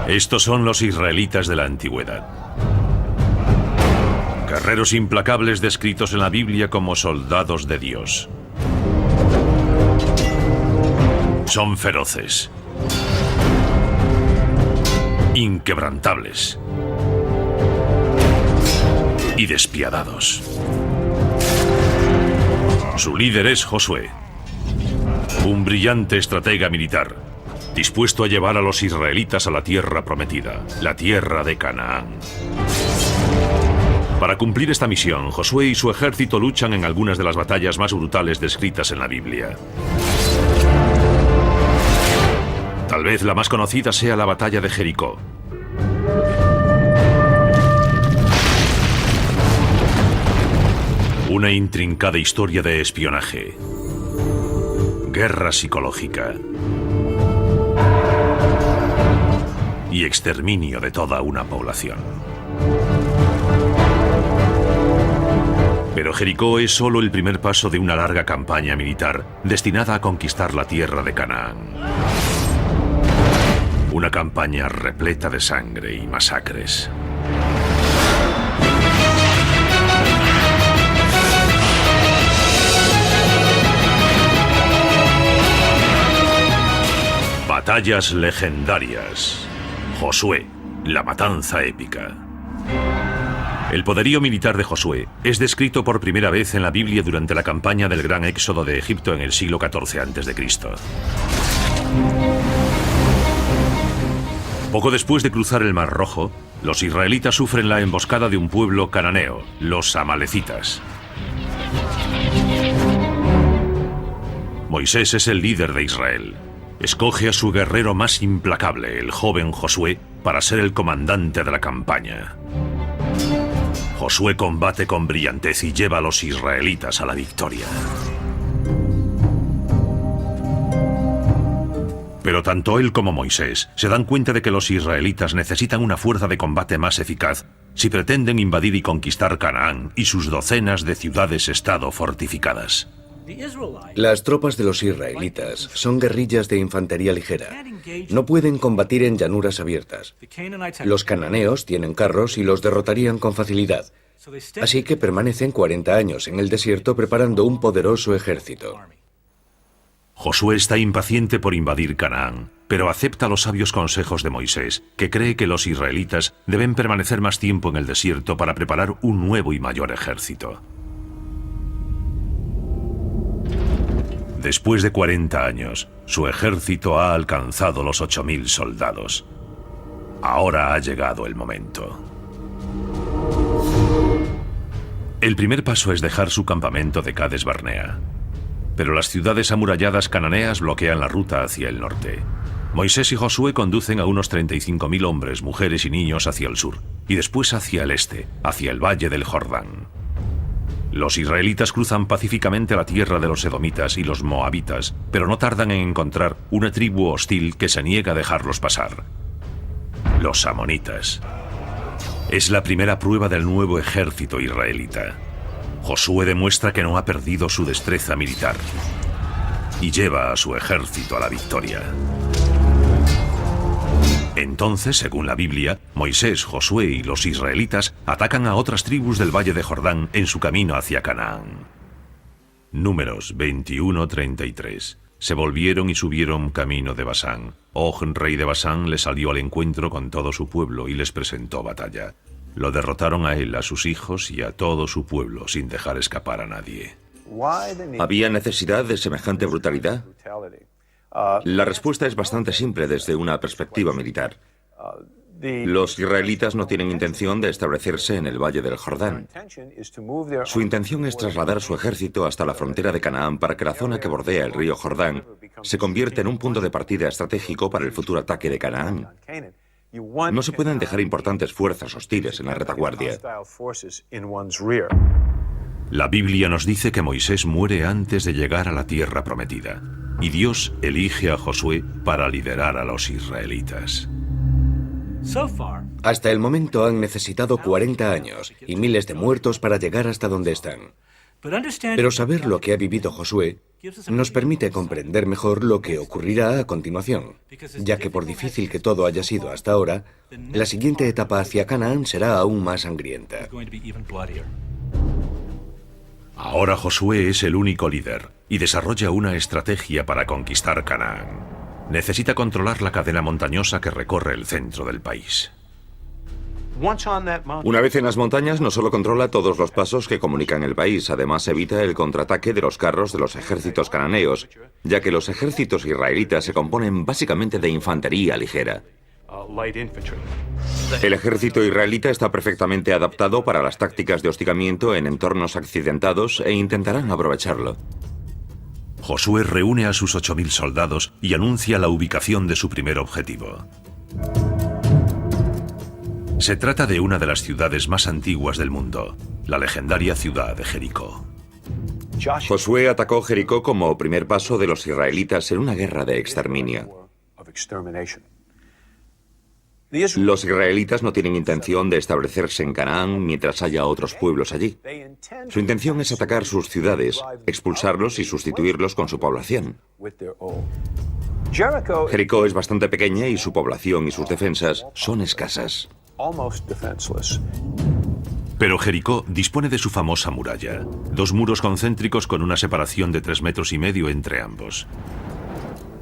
Estos son los israelitas de la antigüedad. Guerreros implacables descritos en la Biblia como soldados de Dios. Son feroces, inquebrantables y despiadados. Su líder es Josué, un brillante estratega militar, dispuesto a llevar a los israelitas a la tierra prometida, la tierra de Canaán. Para cumplir esta misión, Josué y su ejército luchan en algunas de las batallas más brutales descritas en la Biblia. Tal vez la más conocida sea la batalla de Jericó. Una intrincada historia de espionaje, guerra psicológica y exterminio de toda una población. Pero Jericó es solo el primer paso de una larga campaña militar destinada a conquistar la tierra de Canaán. Una campaña repleta de sangre y masacres. Batallas legendarias. Josué, la matanza épica. El poderío militar de Josué es descrito por primera vez en la Biblia durante la campaña del Gran Éxodo de Egipto en el siglo XIV a.C. Poco después de cruzar el Mar Rojo, los israelitas sufren la emboscada de un pueblo cananeo, los amalecitas. Moisés es el líder de Israel. Escoge a su guerrero más implacable, el joven Josué, para ser el comandante de la campaña. Josué combate con brillantez y lleva a los israelitas a la victoria. Pero tanto él como Moisés se dan cuenta de que los israelitas necesitan una fuerza de combate más eficaz si pretenden invadir y conquistar Canaán y sus docenas de ciudades-estado fortificadas. Las tropas de los israelitas son guerrillas de infantería ligera. No pueden combatir en llanuras abiertas. Los cananeos tienen carros y los derrotarían con facilidad. Así que permanecen 40 años en el desierto preparando un poderoso ejército. Josué está impaciente por invadir Canaán, pero acepta los sabios consejos de Moisés, que cree que los israelitas deben permanecer más tiempo en el desierto para preparar un nuevo y mayor ejército. Después de 40 años, su ejército ha alcanzado los 8.000 soldados. Ahora ha llegado el momento. El primer paso es dejar su campamento de Cades Barnea. Pero las ciudades amuralladas cananeas bloquean la ruta hacia el norte. Moisés y Josué conducen a unos 35.000 hombres, mujeres y niños hacia el sur, y después hacia el este, hacia el valle del Jordán. Los israelitas cruzan pacíficamente la tierra de los edomitas y los moabitas, pero no tardan en encontrar una tribu hostil que se niega a dejarlos pasar. Los amonitas. Es la primera prueba del nuevo ejército israelita. Josué demuestra que no ha perdido su destreza militar y lleva a su ejército a la victoria. Entonces, según la Biblia, Moisés, Josué y los israelitas atacan a otras tribus del valle de Jordán en su camino hacia Canaán. Números 21:33. Se volvieron y subieron camino de Basán. Og, rey de Basán, le salió al encuentro con todo su pueblo y les presentó batalla. Lo derrotaron a él, a sus hijos y a todo su pueblo, sin dejar escapar a nadie. ¿Había necesidad de semejante brutalidad? La respuesta es bastante simple desde una perspectiva militar. Los israelitas no tienen intención de establecerse en el valle del Jordán. Su intención es trasladar su ejército hasta la frontera de Canaán para que la zona que bordea el río Jordán se convierta en un punto de partida estratégico para el futuro ataque de Canaán. No se pueden dejar importantes fuerzas hostiles en la retaguardia. La Biblia nos dice que Moisés muere antes de llegar a la tierra prometida, y Dios elige a Josué para liderar a los israelitas. Hasta el momento han necesitado 40 años y miles de muertos para llegar hasta donde están. Pero saber lo que ha vivido Josué nos permite comprender mejor lo que ocurrirá a continuación, ya que por difícil que todo haya sido hasta ahora, la siguiente etapa hacia Canaán será aún más sangrienta. Ahora Josué es el único líder y desarrolla una estrategia para conquistar Canaán. Necesita controlar la cadena montañosa que recorre el centro del país. Una vez en las montañas, no solo controla todos los pasos que comunican el país, además evita el contraataque de los carros de los ejércitos cananeos, ya que los ejércitos israelitas se componen básicamente de infantería ligera. El ejército israelita está perfectamente adaptado para las tácticas de hostigamiento en entornos accidentados e intentarán aprovecharlo. Josué reúne a sus 8.000 soldados y anuncia la ubicación de su primer objetivo. Se trata de una de las ciudades más antiguas del mundo, la legendaria ciudad de Jericó. Josué atacó Jericó como primer paso de los israelitas en una guerra de exterminio. Los israelitas no tienen intención de establecerse en Canaán mientras haya otros pueblos allí. Su intención es atacar sus ciudades, expulsarlos y sustituirlos con su población. Jericó es bastante pequeña y su población y sus defensas son escasas. Pero Jericó dispone de su famosa muralla, 2 muros concéntricos con una separación de 3,5 metros entre ambos.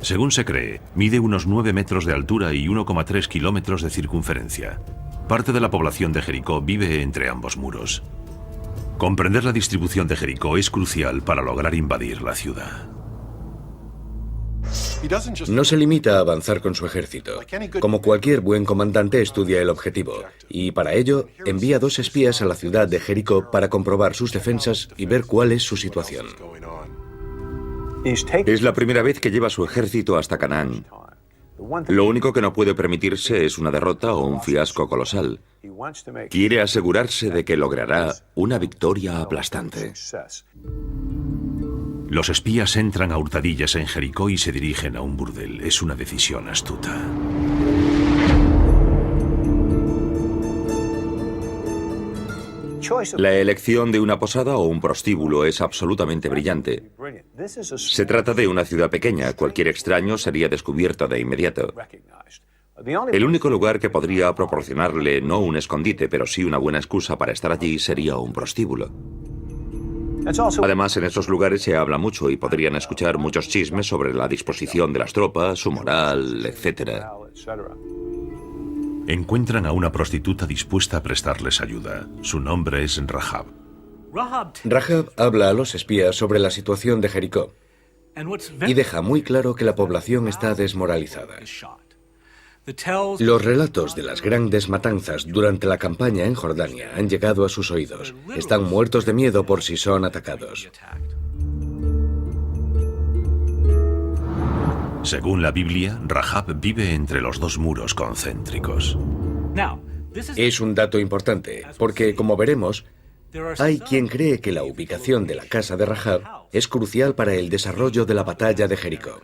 Según se cree, mide unos 9 metros de altura y 1,3 kilómetros de circunferencia. Parte de la población de Jericó vive entre ambos muros. Comprender la distribución de Jericó es crucial para lograr invadir la ciudad. No se limita a avanzar con su ejército. Como cualquier buen comandante, estudia el objetivo y para ello envía 2 espías a la ciudad de Jericó para comprobar sus defensas y ver cuál es su situación. Es la primera vez que lleva su ejército hasta Canaán. Lo único que no puede permitirse es una derrota o un fiasco colosal. Quiere asegurarse de que logrará una victoria aplastante. Los espías entran a hurtadillas en Jericó y se dirigen a un burdel. Es una decisión astuta. La elección de una posada o un prostíbulo es absolutamente brillante. Se trata de una ciudad pequeña, cualquier extraño sería descubierto de inmediato. El único lugar que podría proporcionarle no un escondite, pero sí una buena excusa para estar allí sería un prostíbulo. Además, en esos lugares se habla mucho y podrían escuchar muchos chismes sobre la disposición de las tropas, su moral, etc. Encuentran a una prostituta dispuesta a prestarles ayuda. Su nombre es Rahab. Rahab habla a los espías sobre la situación de Jericó y deja muy claro que la población está desmoralizada. Los relatos de las grandes matanzas durante la campaña en Jordania han llegado a sus oídos. Están muertos de miedo por si son atacados. Según la Biblia, Rahab vive entre los 2 muros concéntricos. Es un dato importante, porque como veremos, hay quien cree que la ubicación de la casa de Rahab es crucial para el desarrollo de la batalla de Jericó.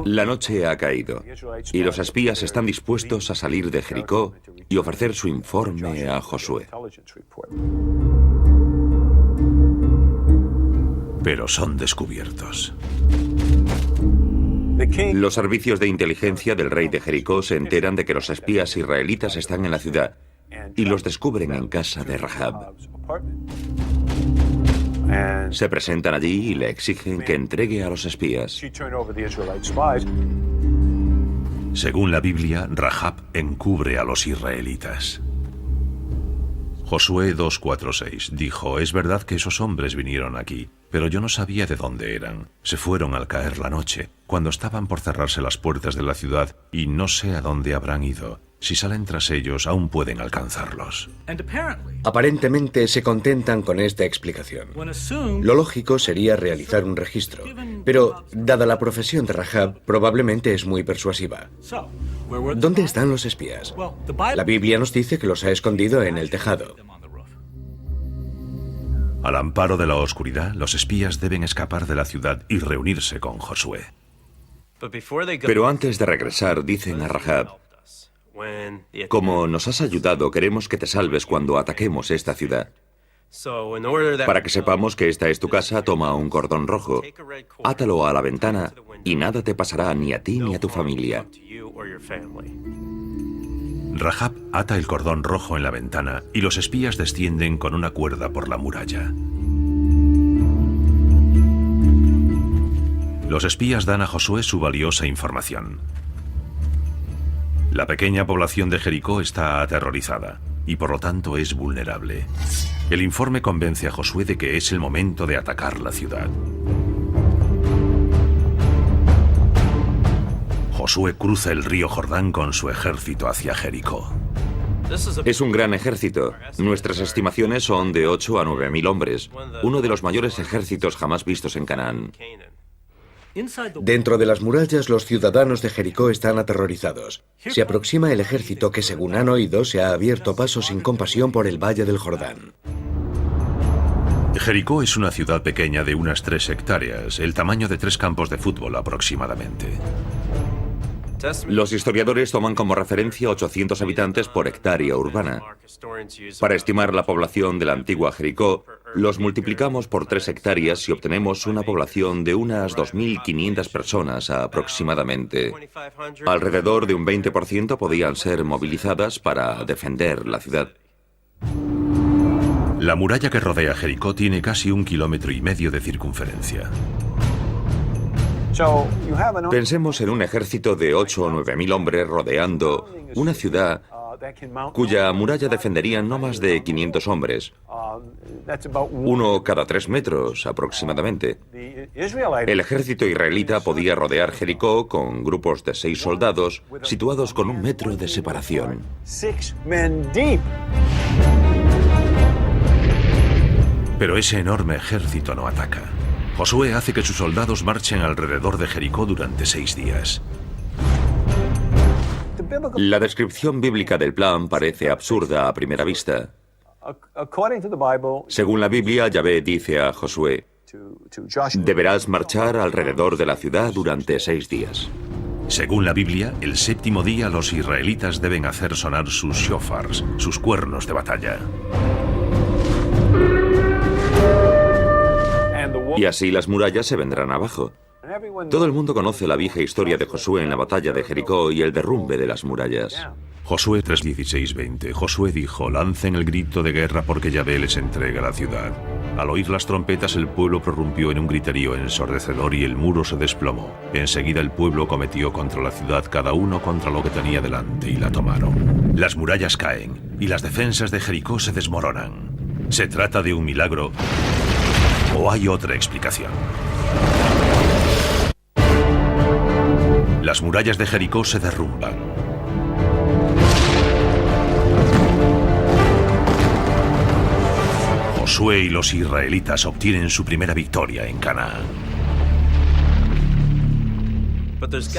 La noche ha caído y los espías están dispuestos a salir de Jericó y ofrecer su informe a Josué. Pero son descubiertos. Los servicios de inteligencia del rey de Jericó se enteran de que los espías israelitas están en la ciudad y los descubren en casa de Rahab. Se presentan allí y le exigen que entregue a los espías. Según la Biblia, Rahab encubre a los israelitas. Josué 2:4-6 dijo: es verdad que esos hombres vinieron aquí, pero yo no sabía de dónde eran. Se fueron al caer la noche, cuando estaban por cerrarse las puertas de la ciudad, y no sé a dónde habrán ido. Si salen tras ellos, aún pueden alcanzarlos. Aparentemente se contentan con esta explicación. Lo lógico sería realizar un registro, pero dada la profesión de Rahab, probablemente es muy persuasiva. ¿Dónde están los espías? La Biblia nos dice que los ha escondido en el tejado. Al amparo de la oscuridad, los espías deben escapar de la ciudad y reunirse con Josué. Pero antes de regresar, dicen a Rahab: como nos has ayudado, queremos que te salves cuando ataquemos esta ciudad. Para que sepamos que esta es tu casa, toma un cordón rojo, átalo a la ventana y nada te pasará ni a ti ni a tu familia. Rahab ata el cordón rojo en la ventana y los espías descienden con una cuerda por la muralla. Los espías dan a Josué su valiosa información. La pequeña población de Jericó está aterrorizada y por lo tanto es vulnerable. El informe convence a Josué de que es el momento de atacar la ciudad. Josué cruza el río Jordán con su ejército hacia Jericó. Es un gran ejército. Nuestras estimaciones son de 8 a 9.000 hombres, uno de los mayores ejércitos jamás vistos en Canaán. Dentro de las murallas, los ciudadanos de Jericó están aterrorizados. Se aproxima el ejército que, según han oído, se ha abierto paso sin compasión por el valle del Jordán. Jericó es una ciudad pequeña de unas 3 hectáreas, el tamaño de 3 campos de fútbol aproximadamente. Los historiadores toman como referencia 800 habitantes por hectárea urbana. Para estimar la población de la antigua Jericó, los multiplicamos por 3 hectáreas y obtenemos una población de unas 2.500 personas aproximadamente. Alrededor de un 20% podían ser movilizadas para defender la ciudad. La muralla que rodea Jericó tiene casi 1,5 kilómetros de circunferencia. Pensemos en un ejército de 8 o 9.000 hombres rodeando una ciudad cuya muralla defenderían no más de 500 hombres, uno cada 3 metros aproximadamente. El ejército israelita podía rodear Jericó con grupos de 6 soldados situados con 1 metro de separación. Pero ese enorme ejército no ataca. Josué hace que sus soldados marchen alrededor de Jericó durante 6 días. La descripción bíblica del plan parece absurda a primera vista. Según la Biblia, Yahvé dice a Josué: deberás marchar alrededor de la ciudad durante 6 días. Según la Biblia, el 7º día los israelitas deben hacer sonar sus shofars, sus cuernos de batalla. Y así las murallas se vendrán abajo. Todo el mundo conoce la vieja historia de Josué en la batalla de Jericó y el derrumbe de las murallas. Josué 3:16-20. Josué dijo: lancen el grito de guerra porque Yahvé les entrega la ciudad. Al oír las trompetas el pueblo prorrumpió en un griterío ensordecedor y el muro se desplomó. Enseguida el pueblo cometió contra la ciudad, cada uno contra lo que tenía delante, y la tomaron. Las murallas caen y las defensas de Jericó se desmoronan. ¿Se trata de un milagro o hay otra explicación? Las murallas de Jericó se derrumban. Josué y los israelitas obtienen su primera victoria en Canaán.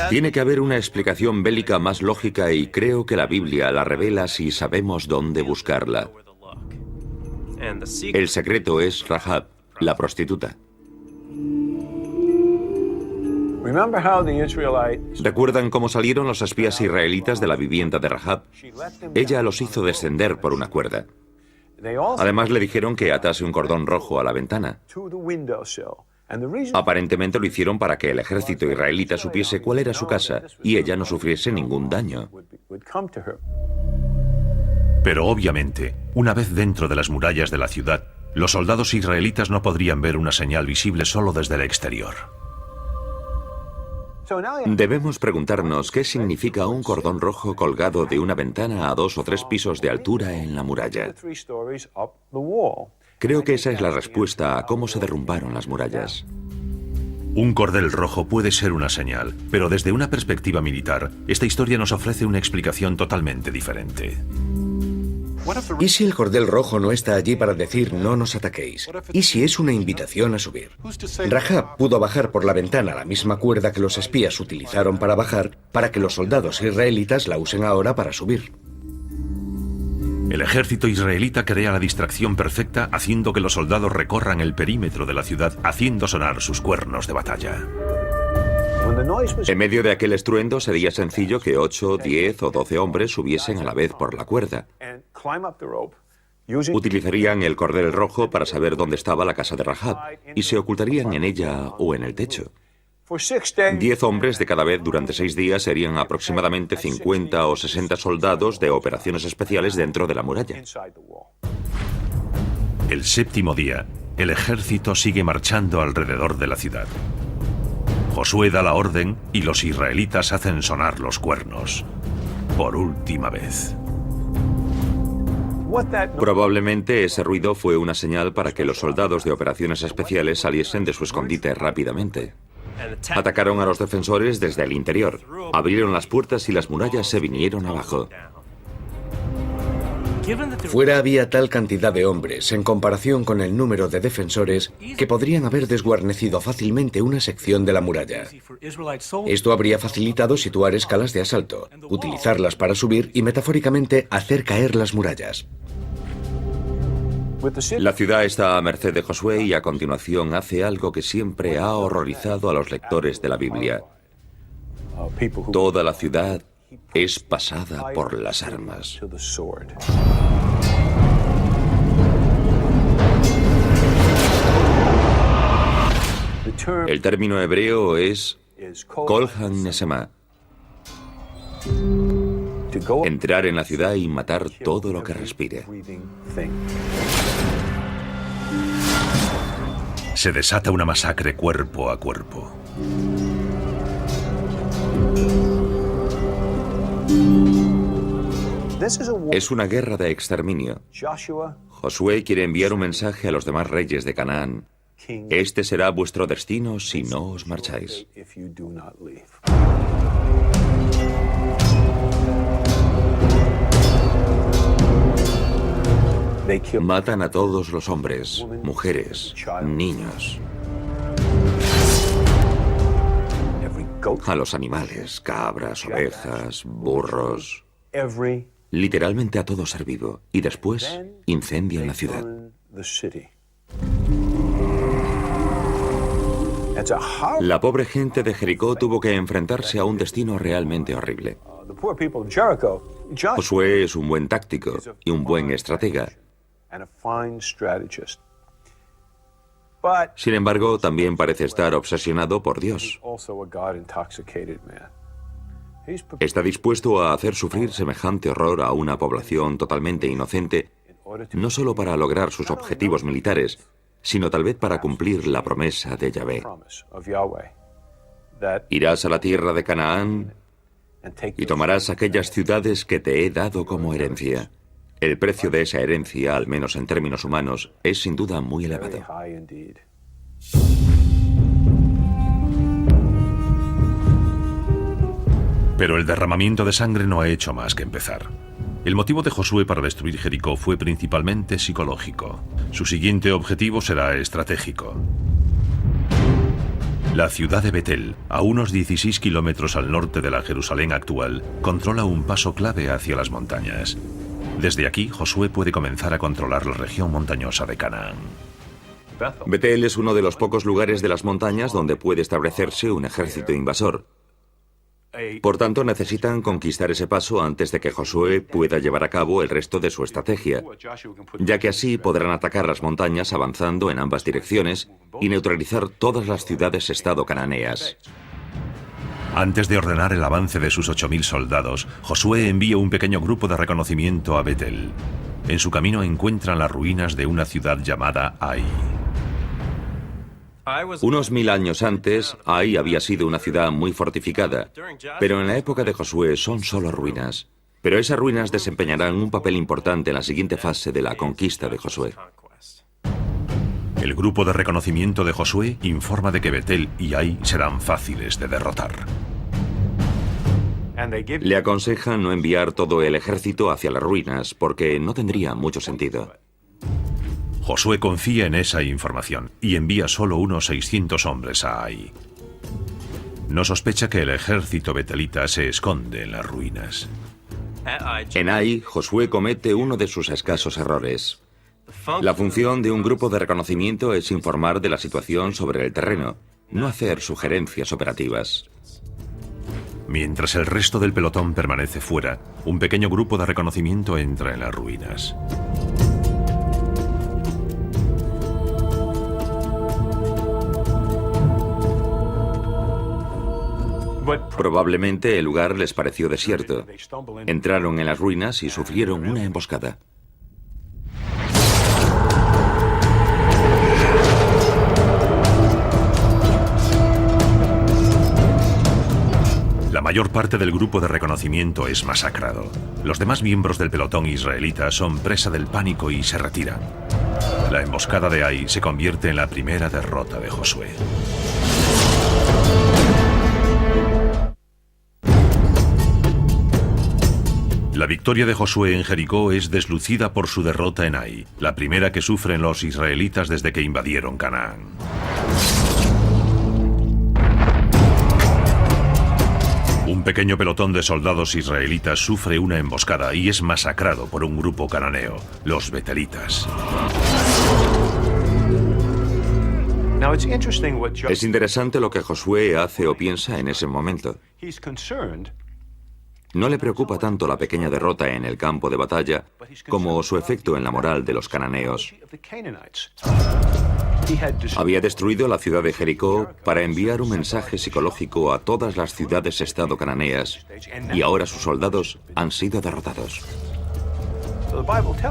Tiene que haber una explicación bélica más lógica y creo que la Biblia la revela si sabemos dónde buscarla. El secreto es Rahab, la prostituta. ¿Recuerdan cómo salieron los espías israelitas de la vivienda de Rahab? Ella los hizo descender por una cuerda. Además le dijeron que atase un cordón rojo a la ventana. Aparentemente lo hicieron para que el ejército israelita supiese cuál era su casa y ella no sufriese ningún daño. Pero obviamente, una vez dentro de las murallas de la ciudad, los soldados israelitas no podrían ver una señal visible solo desde el exterior. Debemos preguntarnos qué significa un cordón rojo colgado de una ventana a 2 o 3 pisos de altura en la muralla. Creo que esa es la respuesta a cómo se derrumbaron las murallas. Un cordel rojo puede ser una señal, pero desde una perspectiva militar, esta historia nos ofrece una explicación totalmente diferente. ¿Y si el cordel rojo no está allí para decir no nos ataquéis? ¿Y si es una invitación a subir? Rahab pudo bajar por la ventana la misma cuerda que los espías utilizaron para bajar, para que los soldados israelitas la usen ahora para subir. El ejército israelita crea la distracción perfecta haciendo que los soldados recorran el perímetro de la ciudad haciendo sonar sus cuernos de batalla. En medio de aquel estruendo sería sencillo que 8, 10 o 12 hombres subiesen a la vez por la cuerda. Utilizarían el cordel rojo para saber dónde estaba la casa de Rahab y se ocultarían en ella o en el techo. 10 hombres de cada vez durante 6 días serían aproximadamente 50 o 60 soldados de operaciones especiales dentro de la muralla. El séptimo día, el ejército sigue marchando alrededor de la ciudad. Josué da la orden y los israelitas hacen sonar los cuernos. Por última vez. Probablemente ese ruido fue una señal para que los soldados de operaciones especiales saliesen de su escondite rápidamente. Atacaron a los defensores desde el interior, abrieron las puertas y las murallas se vinieron abajo. Fuera había tal cantidad de hombres en comparación con el número de defensores que podrían haber desguarnecido fácilmente una sección de la muralla. Esto habría facilitado situar escalas de asalto, utilizarlas para subir y metafóricamente hacer caer las murallas. La ciudad está a merced de Josué y a continuación hace algo que siempre ha horrorizado a los lectores de la Biblia. Toda la ciudad es pasada por las armas. El término hebreo es Kol ha-Nesema. Entrar en la ciudad y matar todo lo que respire. Se desata una masacre cuerpo a cuerpo. Es una guerra de exterminio. Josué quiere enviar un mensaje a los demás reyes de Canaán. Este será vuestro destino si no os marcháis. Matan a todos los hombres, mujeres, niños. A los animales, cabras, ovejas, burros. Literalmente a todo ser vivo. Y después incendian la ciudad. La pobre gente de Jericó tuvo que enfrentarse a un destino realmente horrible. Josué es un buen táctico y un buen estratega. Sin embargo, también parece estar obsesionado por Dios. Está dispuesto a hacer sufrir semejante horror a una población totalmente inocente, no solo para lograr sus objetivos militares, sino tal vez para cumplir la promesa de Yahvé. Irás a la tierra de Canaán y tomarás aquellas ciudades que te he dado como herencia. El precio de esa herencia, al menos en términos humanos, es sin duda muy elevado. Pero el derramamiento de sangre no ha hecho más que empezar. El motivo de Josué para destruir Jericó fue principalmente psicológico. Su siguiente objetivo será estratégico. La ciudad de Betel, a unos 16 kilómetros al norte de la Jerusalén actual, controla un paso clave hacia las montañas. Desde aquí, Josué puede comenzar a controlar la región montañosa de Canaán. Betel es uno de los pocos lugares de las montañas donde puede establecerse un ejército invasor. Por tanto, necesitan conquistar ese paso antes de que Josué pueda llevar a cabo el resto de su estrategia, ya que así podrán atacar las montañas avanzando en ambas direcciones y neutralizar todas las ciudades-estado cananeas. Antes de ordenar el avance de sus 8.000 soldados, Josué envía un pequeño grupo de reconocimiento a Betel. En su camino encuentran las ruinas de una ciudad llamada Ai. Unos 1000 años antes, Ai había sido una ciudad muy fortificada, pero en la época de Josué son solo ruinas. Pero esas ruinas desempeñarán un papel importante en la siguiente fase de la conquista de Josué. El grupo de reconocimiento de Josué informa de que Betel y Ai serán fáciles de derrotar. Le aconsejan no enviar todo el ejército hacia las ruinas, porque no tendría mucho sentido. Josué confía en esa información y envía solo unos 600 hombres a Ai. No sospecha que el ejército betelita se esconde en las ruinas. En Ai, Josué comete uno de sus escasos errores. La función de un grupo de reconocimiento es informar de la situación sobre el terreno, no hacer sugerencias operativas. Mientras el resto del pelotón permanece fuera, un pequeño grupo de reconocimiento entra en las ruinas. Probablemente el lugar les pareció desierto. Entraron en las ruinas y sufrieron una emboscada. La mayor parte del grupo de reconocimiento es masacrado. Los demás miembros del pelotón israelita son presa del pánico y se retiran. La emboscada de Ai se convierte en la primera derrota de Josué. La victoria de Josué en Jericó es deslucida por su derrota en Ai, la primera que sufren los israelitas desde que invadieron Canaán. Un pequeño pelotón de soldados israelitas sufre una emboscada y es masacrado por un grupo cananeo, los betelitas. Es interesante lo que Josué hace o piensa en ese momento. No le preocupa tanto la pequeña derrota en el campo de batalla como su efecto en la moral de los cananeos. Había destruido la ciudad de Jericó para enviar un mensaje psicológico a todas las ciudades-estado cananeas y ahora sus soldados han sido derrotados.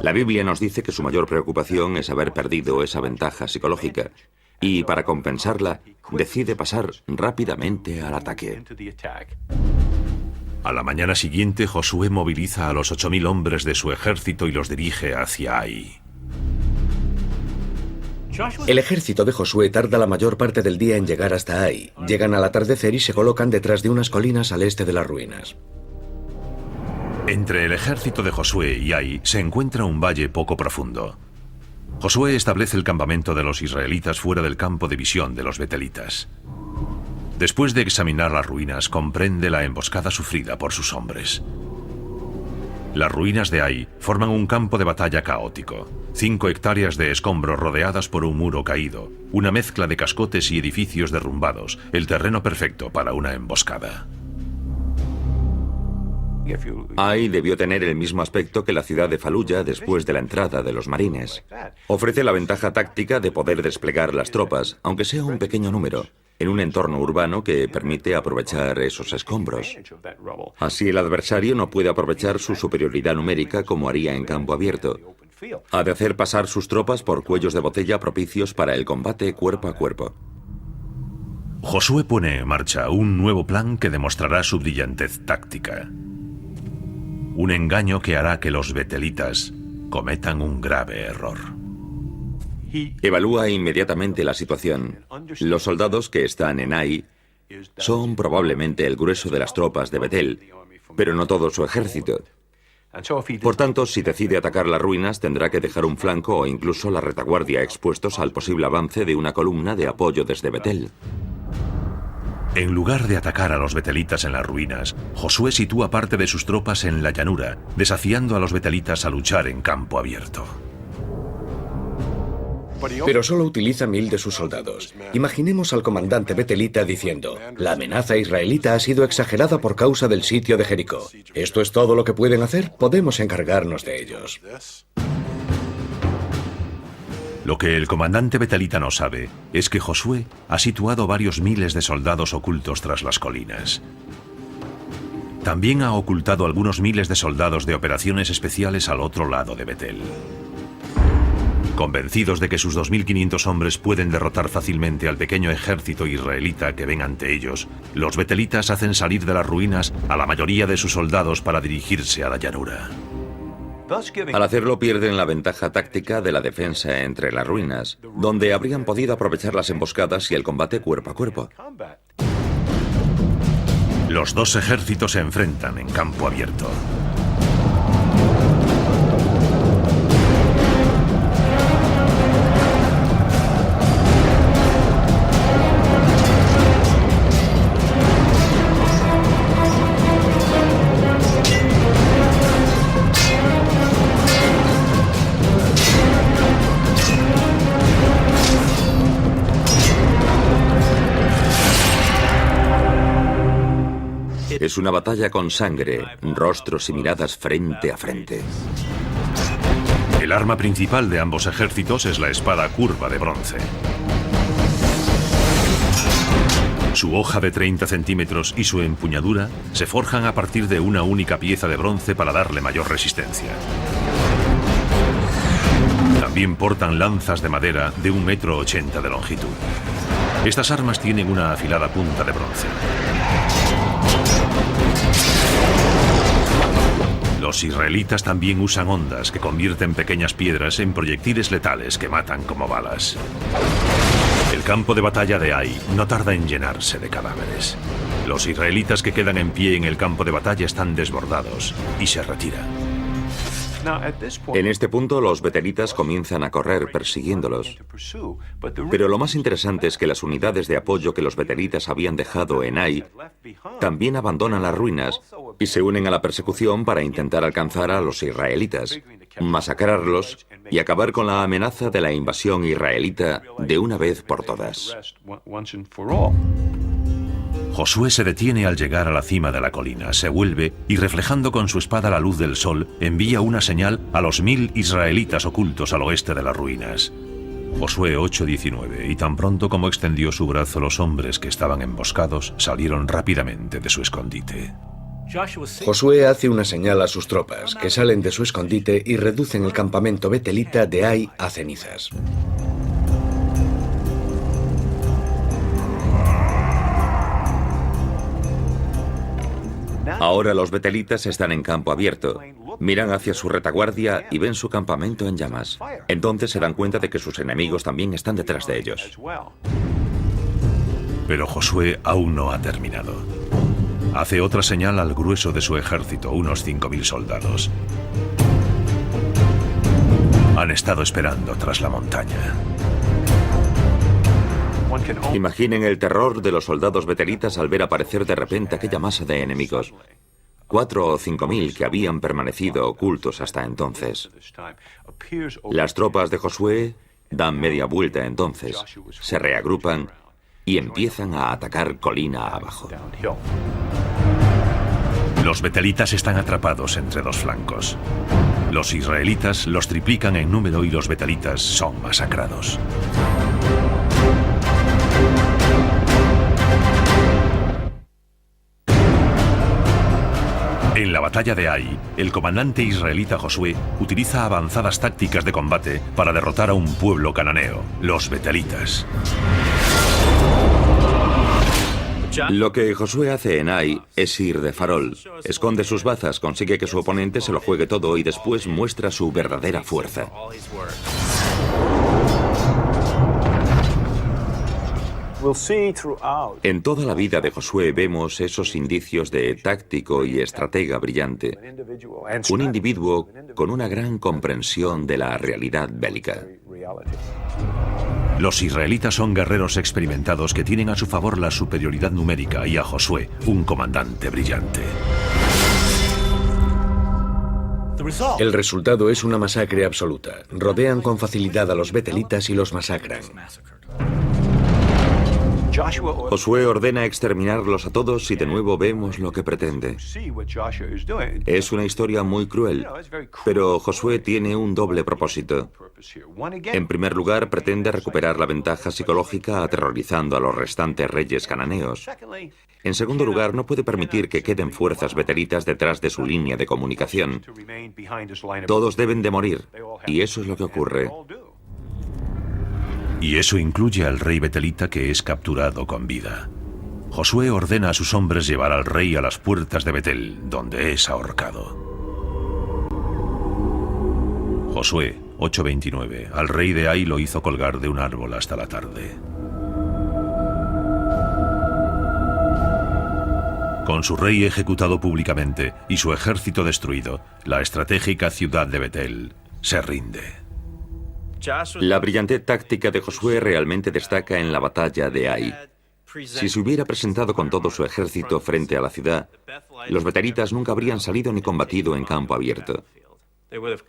La Biblia nos dice que su mayor preocupación es haber perdido esa ventaja psicológica y para compensarla decide pasar rápidamente al ataque. A la mañana siguiente, Josué moviliza a los 8.000 hombres de su ejército y los dirige hacia Ai. El ejército de Josué tarda la mayor parte del día en llegar hasta Ai. Llegan al atardecer y se colocan detrás de unas colinas al este de las ruinas. Entre el ejército de Josué y Ai se encuentra un valle poco profundo. Josué establece el campamento de los israelitas fuera del campo de visión de los betelitas. Después de examinar las ruinas, comprende la emboscada sufrida por sus hombres. Las ruinas de Ai forman un campo de batalla caótico. 5 hectáreas de escombros rodeadas por un muro caído, una mezcla de cascotes y edificios derrumbados, el terreno perfecto para una emboscada. Ai debió tener el mismo aspecto que la ciudad de Faluya después de la entrada de los marines. Ofrece la ventaja táctica de poder desplegar las tropas, aunque sea un pequeño número, en un entorno urbano que permite aprovechar esos escombros. Así el adversario no puede aprovechar su superioridad numérica como haría en campo abierto. Ha de hacer pasar sus tropas por cuellos de botella propicios para el combate cuerpo a cuerpo. Josué pone en marcha un nuevo plan que demostrará su brillantez táctica. Un engaño que hará que los betelitas cometan un grave error. Evalúa inmediatamente la situación. Los soldados que están en Ai son probablemente el grueso de las tropas de Betel, pero no todo su ejército. Por tanto, si decide atacar las ruinas, tendrá que dejar un flanco o incluso la retaguardia expuestos al posible avance de una columna de apoyo desde Betel. En lugar de atacar a los betelitas en las ruinas, Josué sitúa parte de sus tropas en la llanura, desafiando a los betelitas a luchar en campo abierto. Pero solo utiliza 1000 de sus soldados. Imaginemos al comandante betelita diciendo: la amenaza israelita ha sido exagerada por causa del sitio de Jericó. ¿Esto es todo lo que pueden hacer? Podemos encargarnos de ellos. Lo que el comandante betelita no sabe es que Josué ha situado varios miles de soldados ocultos tras las colinas. También ha ocultado algunos miles de soldados de operaciones especiales al otro lado de Betel. Convencidos de que sus 2.500 hombres pueden derrotar fácilmente al pequeño ejército israelita que ven ante ellos, los betelitas hacen salir de las ruinas a la mayoría de sus soldados para dirigirse a la llanura. Al hacerlo pierden la ventaja táctica de la defensa entre las ruinas, donde habrían podido aprovechar las emboscadas y el combate cuerpo a cuerpo. Los dos ejércitos se enfrentan en campo abierto. Es una batalla con sangre, rostros y miradas frente a frente. El arma principal de ambos ejércitos es la espada curva de bronce. Su hoja de 30 centímetros y su empuñadura se forjan a partir de una única pieza de bronce para darle mayor resistencia. También portan lanzas de madera de 1,80 m de longitud. Estas armas tienen una afilada punta de bronce. Los israelitas también usan ondas que convierten pequeñas piedras en proyectiles letales que matan como balas. El campo de batalla de Ai no tarda en llenarse de cadáveres. Los israelitas que quedan en pie en el campo de batalla están desbordados y se retiran. En este punto, los betelitas comienzan a correr persiguiéndolos. Pero lo más interesante es que las unidades de apoyo que los betelitas habían dejado en Ai también abandonan las ruinas y se unen a la persecución para intentar alcanzar a los israelitas, masacrarlos y acabar con la amenaza de la invasión israelita de una vez por todas. Josué se detiene al llegar a la cima de la colina, se vuelve y, reflejando con su espada la luz del sol, envía una señal a los 1000 israelitas ocultos al oeste de las ruinas. Josué 8:19, y tan pronto como extendió su brazo, los hombres que estaban emboscados salieron rápidamente de su escondite. Josué hace una señal a sus tropas, que salen de su escondite y reducen el campamento betelita de Ai a cenizas. Ahora los betelitas están en campo abierto. Miran hacia su retaguardia y ven su campamento en llamas. Entonces se dan cuenta de que sus enemigos también están detrás de ellos. Pero Josué aún no ha terminado. Hace otra señal al grueso de su ejército, unos 5000 soldados. Han estado esperando tras la montaña. Imaginen el terror de los soldados betelitas al ver aparecer de repente aquella masa de enemigos. 4 o 5000 que habían permanecido ocultos hasta entonces. Las tropas de Josué dan media vuelta entonces, se reagrupan y empiezan a atacar colina abajo. Los betelitas están atrapados entre dos flancos. Los israelitas los triplican en número y los betelitas son masacrados. En la batalla de Ai, el comandante israelita Josué utiliza avanzadas tácticas de combate para derrotar a un pueblo cananeo, los betelitas. Lo que Josué hace en Ai es ir de farol. Esconde sus bazas, consigue que su oponente se lo juegue todo y después muestra su verdadera fuerza. En toda la vida de Josué vemos esos indicios de táctico y estratega brillante. Un individuo con una gran comprensión de la realidad bélica. Los israelitas son guerreros experimentados que tienen a su favor la superioridad numérica y a Josué, un comandante brillante. El resultado es una masacre absoluta. Rodean con facilidad a los betelitas y los masacran. Josué ordena exterminarlos a todos y de nuevo vemos lo que pretende. Es una historia muy cruel, pero Josué tiene un doble propósito. En primer lugar, pretende recuperar la ventaja psicológica aterrorizando a los restantes reyes cananeos. En segundo lugar, no puede permitir que queden fuerzas betelitas detrás de su línea de comunicación. Todos deben de morir, y eso es lo que ocurre. Y eso incluye al rey betelita, que es capturado con vida. Josué ordena a sus hombres llevar al rey a las puertas de Betel, donde es ahorcado. Josué 8:29. Al rey de Ai lo hizo colgar de un árbol hasta la tarde. Con su rey ejecutado públicamente y su ejército destruido, la estratégica ciudad de Betel se rinde. La brillante táctica de Josué realmente destaca en la batalla de Ai. Si se hubiera presentado con todo su ejército frente a la ciudad, los betelitas nunca habrían salido ni combatido en campo abierto.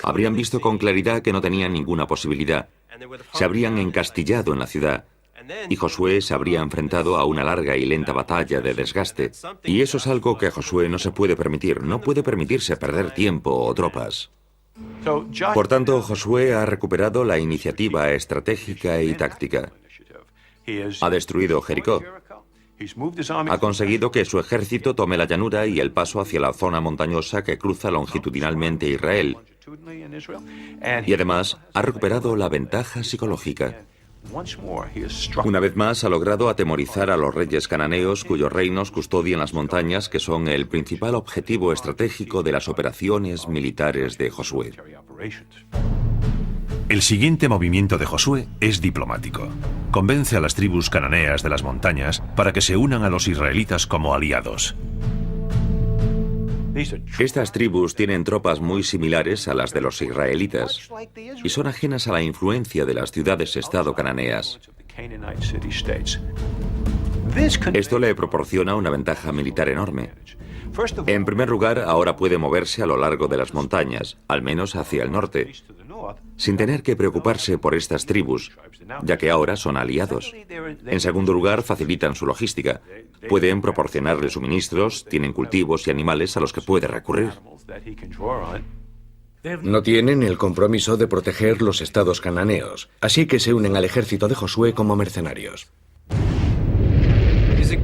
Habrían visto con claridad que no tenían ninguna posibilidad. Se habrían encastillado en la ciudad y Josué se habría enfrentado a una larga y lenta batalla de desgaste. Y eso es algo que Josué no se puede permitir. No puede permitirse perder tiempo o tropas. Por tanto, Josué ha recuperado la iniciativa estratégica y táctica. Ha destruido Jericó. Ha conseguido que su ejército tome la llanura y el paso hacia la zona montañosa que cruza longitudinalmente Israel. Y además ha recuperado la ventaja psicológica. Una vez más ha logrado atemorizar a los reyes cananeos cuyos reinos custodian las montañas, que son el principal objetivo estratégico de las operaciones militares de Josué. El siguiente movimiento de Josué es diplomático. Convence a las tribus cananeas de las montañas para que se unan a los israelitas como aliados. Estas tribus tienen tropas muy similares a las de los israelitas y son ajenas a la influencia de las ciudades-estado cananeas. Esto le proporciona una ventaja militar enorme. En primer lugar, ahora puede moverse a lo largo de las montañas, al menos hacia el norte, sin tener que preocuparse por estas tribus, ya que ahora son aliados. En segundo lugar, facilitan su logística. Pueden proporcionarle suministros, tienen cultivos y animales a los que puede recurrir. No tienen el compromiso de proteger los estados cananeos, así que se unen al ejército de Josué como mercenarios.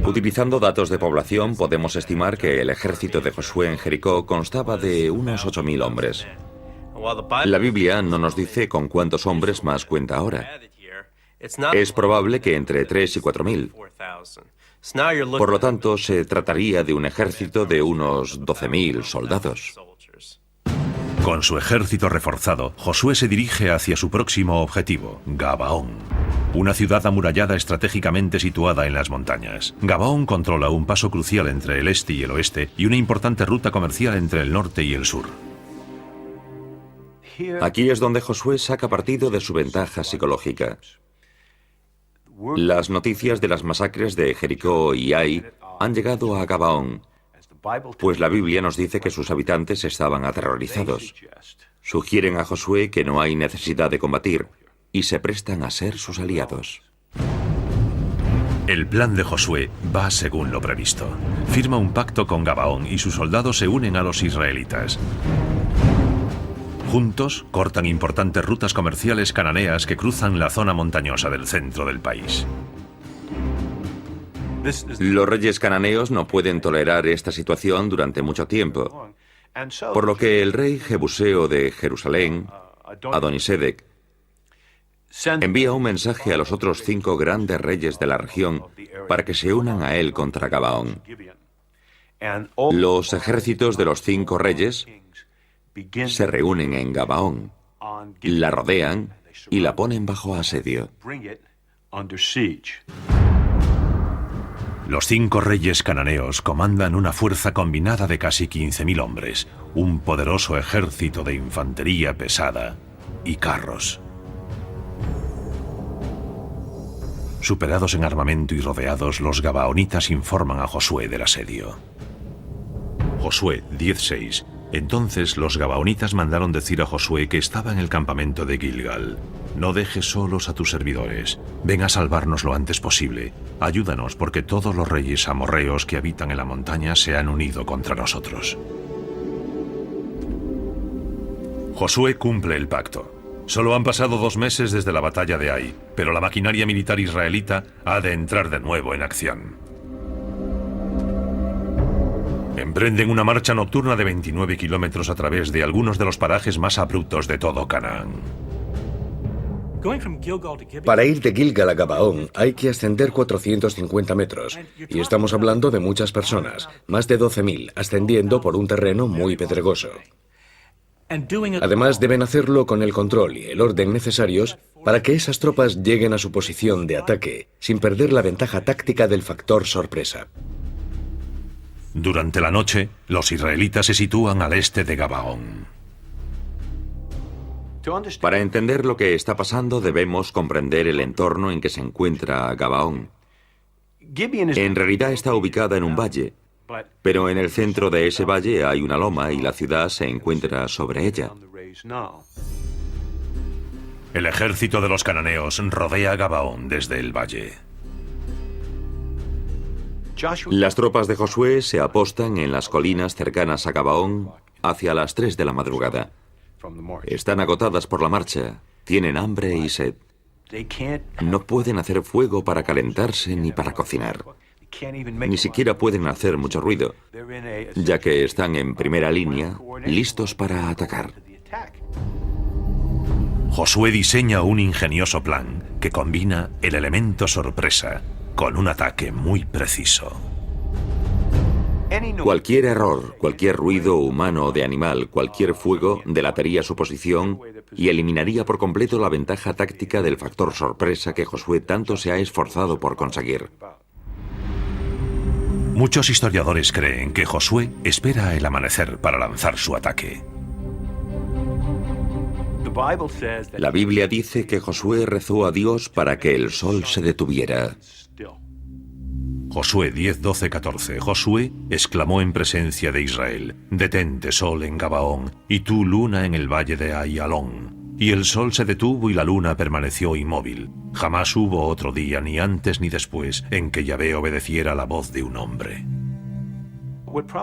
Utilizando datos de población, podemos estimar que el ejército de Josué en Jericó constaba de unos 8.000 hombres. La Biblia no nos dice con cuántos hombres más cuenta ahora. Es probable que entre 3 y 4.000. Por lo tanto, se trataría de un ejército de unos 12.000 soldados. Con su ejército reforzado, Josué se dirige hacia su próximo objetivo, Gabaón, una ciudad amurallada estratégicamente situada en las montañas. Gabaón controla un paso crucial entre el este y el oeste y una importante ruta comercial entre el norte y el sur. Aquí es donde Josué saca partido de su ventaja psicológica. Las noticias de las masacres de Jericó y Ai han llegado a Gabaón, pues la Biblia nos dice que sus habitantes estaban aterrorizados. Sugieren a Josué que no hay necesidad de combatir y se prestan a ser sus aliados. El plan de Josué va según lo previsto. Firma un pacto con Gabaón y sus soldados se unen a los israelitas. Juntos cortan importantes rutas comerciales cananeas que cruzan la zona montañosa del centro del país. Los reyes cananeos no pueden tolerar esta situación durante mucho tiempo, por lo que el rey jebuseo de Jerusalén, Adonisedec, envía un mensaje a los otros 5 grandes reyes de la región para que se unan a él contra Gabaón. Los ejércitos de los 5 reyes se reúnen en Gabaón, la rodean y la ponen bajo asedio. Los 5 reyes cananeos comandan una fuerza combinada de casi 15.000 hombres, un poderoso ejército de infantería pesada y carros. Superados en armamento y rodeados, los gabaonitas informan a Josué del asedio. Josué 10:6. Entonces los gabaonitas mandaron decir a Josué que estaba en el campamento de Gilgal: no dejes solos a tus servidores, ven a salvarnos lo antes posible, ayúdanos porque todos los reyes amorreos que habitan en la montaña se han unido contra nosotros. Josué cumple el pacto. Solo han pasado 2 meses desde la batalla de Ai, pero la maquinaria militar israelita ha de entrar de nuevo en acción. Emprenden una marcha nocturna de 29 kilómetros a través de algunos de los parajes más abruptos de todo Canaán. Para ir de Gilgal a Gabaón hay que ascender 450 metros, y estamos hablando de muchas personas, más de 12.000, ascendiendo por un terreno muy pedregoso. Además, deben hacerlo con el control y el orden necesarios para que esas tropas lleguen a su posición de ataque, sin perder la ventaja táctica del factor sorpresa. Durante la noche, los israelitas se sitúan al este de Gabaón. Para entender lo que está pasando, debemos comprender el entorno en que se encuentra Gabaón. En realidad está ubicada en un valle, pero en el centro de ese valle hay una loma y la ciudad se encuentra sobre ella. El ejército de los cananeos rodea Gabaón desde el valle. Las tropas de Josué se apostan en las colinas cercanas a Gabaón hacia las 3 de la madrugada. Están agotadas por la marcha, tienen hambre y sed. No pueden hacer fuego para calentarse ni para cocinar. Ni siquiera pueden hacer mucho ruido, ya que están en primera línea, listos para atacar. Josué diseña un ingenioso plan que combina el elemento sorpresa con un ataque muy preciso. Cualquier error, cualquier ruido humano o de animal, cualquier fuego delataría su posición y eliminaría por completo la ventaja táctica del factor sorpresa que Josué tanto se ha esforzado por conseguir. Muchos historiadores creen que Josué espera el amanecer para lanzar su ataque. La Biblia dice que Josué rezó a Dios para que el sol se detuviera. Josué 10, 12, 14. Josué exclamó en presencia de Israel: «Detente, sol, en Gabaón, y tú, luna, en el valle de Ayalón». Y el sol se detuvo y la luna permaneció inmóvil. Jamás hubo otro día, ni antes ni después, en que Yahvé obedeciera la voz de un hombre.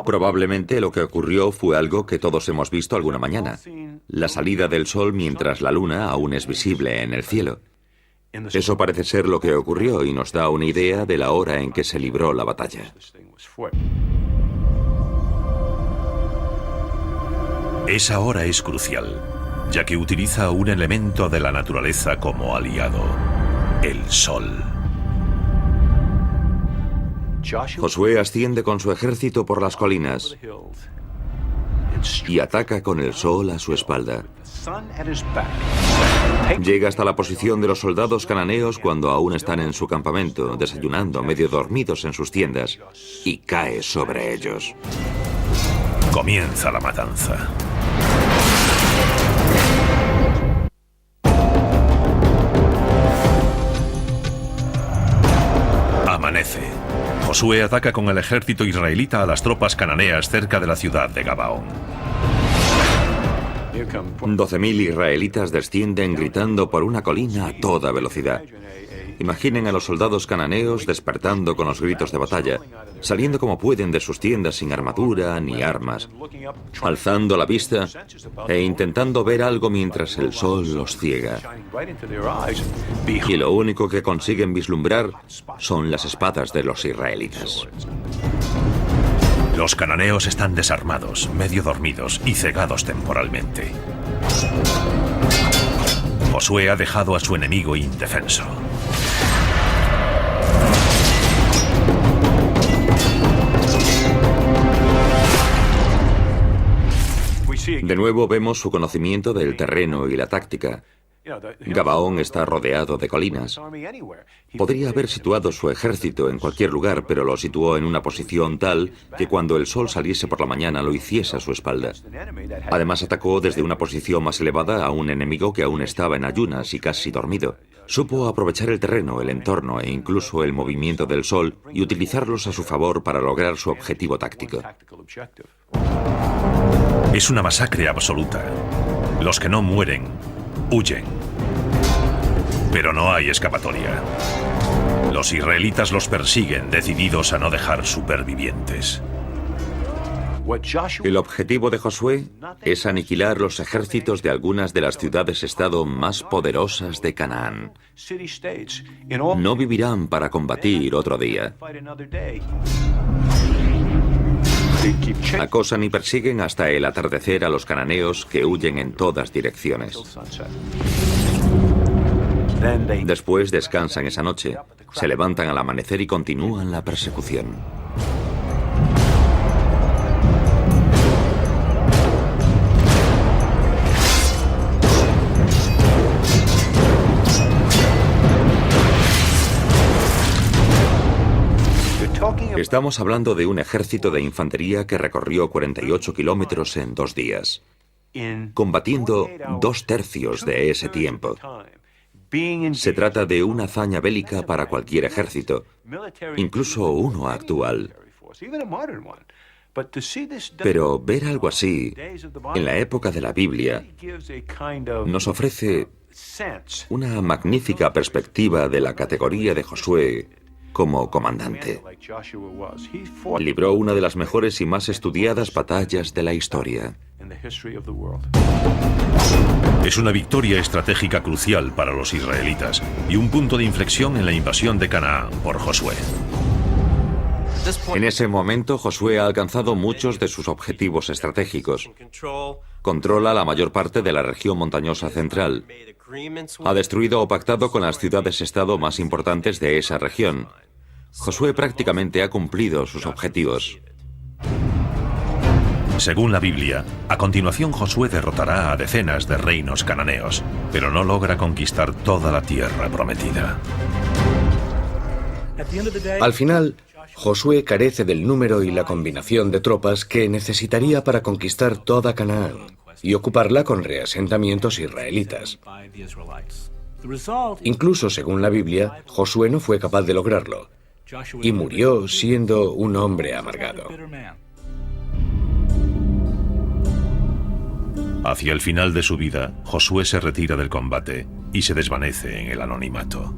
Probablemente lo que ocurrió fue algo que todos hemos visto alguna mañana: la salida del sol mientras la luna aún es visible en el cielo. Eso parece ser lo que ocurrió y nos da una idea de la hora en que se libró la batalla. Esa hora es crucial, ya que utiliza un elemento de la naturaleza como aliado: el sol. Josué asciende con su ejército por las colinas y ataca con el sol a su espalda. Llega hasta la posición de los soldados cananeos cuando aún están en su campamento, desayunando, medio dormidos en sus tiendas, y cae sobre ellos. Comienza la matanza. Amanece. Josué ataca con el ejército israelita a las tropas cananeas cerca de la ciudad de Gabaón. 12.000 israelitas descienden gritando por una colina a toda velocidad. Imaginen a los soldados cananeos despertando con los gritos de batalla, saliendo como pueden de sus tiendas sin armadura ni armas, alzando la vista e intentando ver algo mientras el sol los ciega. Y lo único que consiguen vislumbrar son las espadas de los israelitas. Los cananeos están desarmados, medio dormidos y cegados temporalmente. Josué ha dejado a su enemigo indefenso. De nuevo vemos su conocimiento del terreno y la táctica. Gabaón está rodeado de colinas. Podría haber situado su ejército en cualquier lugar, pero lo situó en una posición tal que cuando el sol saliese por la mañana lo hiciese a su espalda. Además atacó desde una posición más elevada a un enemigo que aún estaba en ayunas y casi dormido. Supo aprovechar el terreno, el entorno e incluso el movimiento del sol y utilizarlos a su favor para lograr su objetivo táctico. Es una masacre absoluta. Los que no mueren huyen. Pero no hay escapatoria. Los israelitas los persiguen, decididos a no dejar supervivientes. El objetivo de Josué es aniquilar los ejércitos de algunas de las ciudades-estado más poderosas de Canaán. No vivirán para combatir otro día. Acosan y persiguen hasta el atardecer a los cananeos que huyen en todas direcciones. Después descansan esa noche, se levantan al amanecer y continúan la persecución. Estamos hablando de un ejército de infantería que recorrió 48 kilómetros en 2 días, combatiendo 2/3 de ese tiempo. Se trata de una hazaña bélica para cualquier ejército, incluso uno actual. Pero ver algo así, en la época de la Biblia, nos ofrece una magnífica perspectiva de la categoría de Josué como comandante. Libró una de las mejores y más estudiadas batallas de la historia. Es una victoria estratégica crucial para los israelitas y un punto de inflexión en la invasión de Canaán por Josué. En ese momento, Josué ha alcanzado muchos de sus objetivos estratégicos. Controla la mayor parte de la región montañosa central. Ha destruido o pactado con las ciudades-estado más importantes de esa región. Josué prácticamente ha cumplido sus objetivos. Según la Biblia, a continuación Josué derrotará a decenas de reinos cananeos, pero no logra conquistar toda la tierra prometida. Al final, Josué carece del número y la combinación de tropas que necesitaría para conquistar toda Canaán y ocuparla con reasentamientos israelitas. Incluso según la Biblia, Josué no fue capaz de lograrlo y murió siendo un hombre amargado. Hacia el final de su vida, Josué se retira del combate y se desvanece en el anonimato.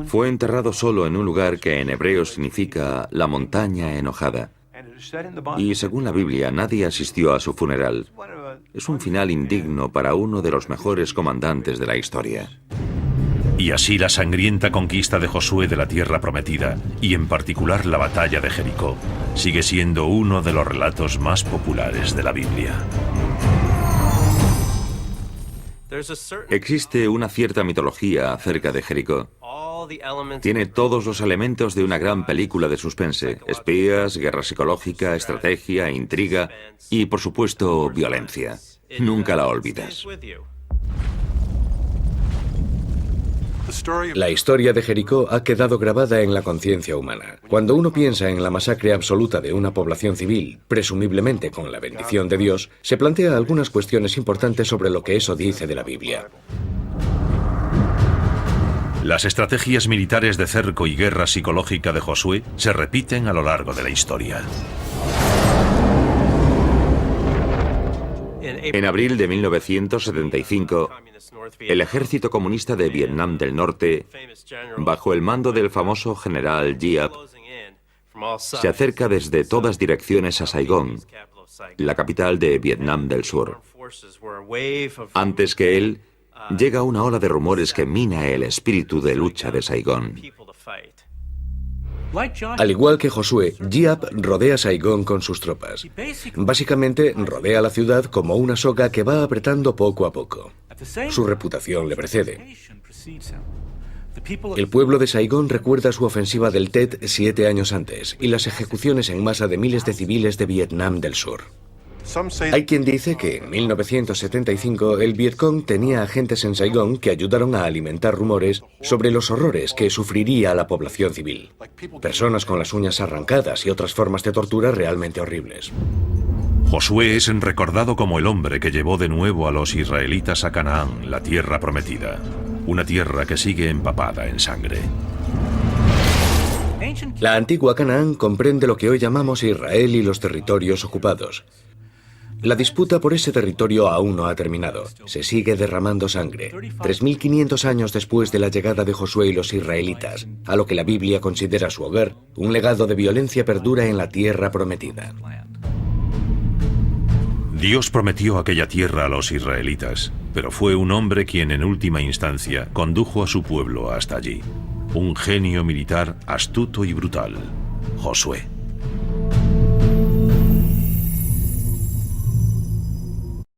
Fue enterrado solo en un lugar que en hebreo significa la montaña enojada. Y según la Biblia, nadie asistió a su funeral. Es un final indigno para uno de los mejores comandantes de la historia. Y así la sangrienta conquista de Josué de la tierra prometida, y en particular la batalla de Jericó, sigue siendo uno de los relatos más populares de la Biblia. Existe una cierta mitología acerca de Jericó. Tiene todos los elementos de una gran película de suspense: espías, guerra psicológica, estrategia, intriga y, por supuesto, violencia. Nunca la olvidas. La historia de Jericó ha quedado grabada en la conciencia humana. Cuando uno piensa en la masacre absoluta de una población civil, presumiblemente con la bendición de Dios, se plantea algunas cuestiones importantes sobre lo que eso dice de la Biblia. Las estrategias militares de cerco y guerra psicológica de Josué se repiten a lo largo de la historia. En abril de 1975, el ejército comunista de Vietnam del Norte, bajo el mando del famoso general Giap, se acerca desde todas direcciones a Saigón, la capital de Vietnam del Sur. Antes que él, llega una ola de rumores que mina el espíritu de lucha de Saigón. Al igual que Josué, Giap rodea Saigón con sus tropas. Básicamente, rodea la ciudad como una soga que va apretando poco a poco. Su reputación le precede. El pueblo de Saigón recuerda su ofensiva del Tet 7 años antes y las ejecuciones en masa de miles de civiles de Vietnam del Sur. Hay quien dice que en 1975 el Vietcong tenía agentes en Saigón que ayudaron a alimentar rumores sobre los horrores que sufriría la población civil. Personas con las uñas arrancadas y otras formas de tortura realmente horribles. Josué es recordado como el hombre que llevó de nuevo a los israelitas a Canaán, la tierra prometida, una tierra que sigue empapada en sangre. La antigua Canaán comprende lo que hoy llamamos Israel y los territorios ocupados. La disputa por ese territorio aún no ha terminado. Se sigue derramando sangre. 3.500 años después de la llegada de Josué y los israelitas, a lo que la Biblia considera su hogar, un legado de violencia perdura en la tierra prometida. Dios prometió aquella tierra a los israelitas, pero fue un hombre quien en última instancia condujo a su pueblo hasta allí. Un genio militar astuto y brutal, Josué.